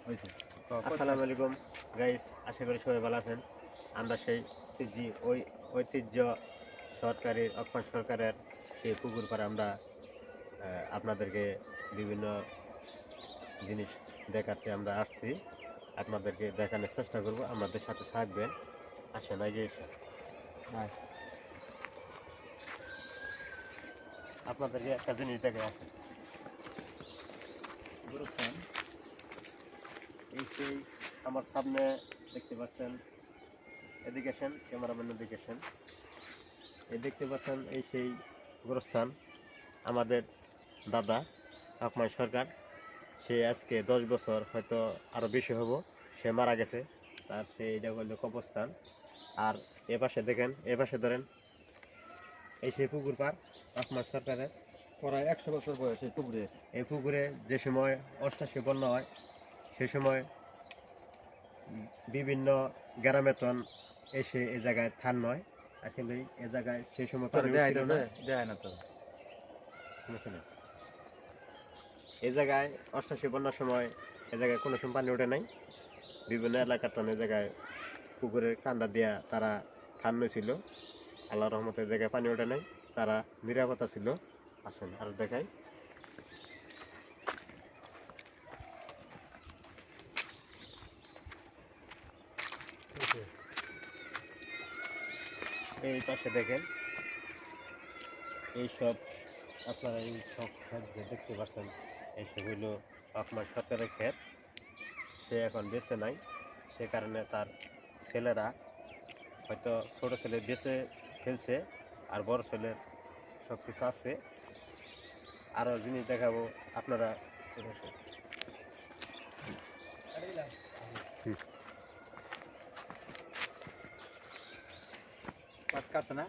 আসসালামু আলাইকুম গাইস, আশা করি সবাই ভালো আছেন। আমরা সেই ঐতিহ্য সরকারি অকমান সরকারের সেই পুকুর পাড়ে আমরা আপনাদেরকে বিভিন্ন জিনিস দেখাতে আমরা আসছি। আপনাদেরকে দেখানোর চেষ্টা করব, আমাদের সাথে থাকবেন। আসেন আগে এসে আপনাদেরকে একটা জিনিস দেখে আসেন। গুরুস্থান এই সেই আমার সামনে দেখতে পাচ্ছেন, এদিকে আসেন, ক্যামেরাম্যান এদিকে আসেন। এই দেখতে পাচ্ছেন এই সেই গোরস্থান আমাদের দাদা আকমাই সরকার। সে আজকে 10 বছর, হয়তো আরও বেশি হব, সে মারা গেছে। তার সেইটা হলো কবরস্থান। আর এ পাশে দেখেন, এ পাশে ধরেন, এই সেই পুকুর পাড় আকমাই সরকারের। প্রায় 100 বছর বয়স এই পুকুরে। এই পুকুরে যে সময় অষ্টাশি বন্যা হয়, সে সময় বিভিন্ন গ্রামেতন এসে এ জায়গায় থান নয়। আসলে এ জায়গায় সেই সময় পানি ছিল না। দেয় না তো। এই জায়গায় অষ্টাশি বন্যার সময় এ জায়গায় কোনো সময় পানি ওঠে নাই। বিভিন্ন এলাকার টান এ জায়গায় পুকুরের কান্দা দিয়া তারা ঠান্ড ছিল। আল্লাহ রহমতে এ জায়গায় পানি ওঠে নাই, তারা নিরাপত্তা ছিল। আসেন আর দেখাই। এই পাশে দেখেন, এইসব আপনারা এই সব ক্ষেত যে দেখতে পাচ্ছেন, এইসব হইল আপনার সরকারের ক্ষেত। সে এখন বেঁচে নাই, সে কারণে তার ছেলেরা, হয়তো ছোট ছেলে বেঁচে ফেলছে, আর বড় ছেলের সব কিছু আছে। আরও জিনিস দেখাবো আপনারা। কাজ কাটছে না?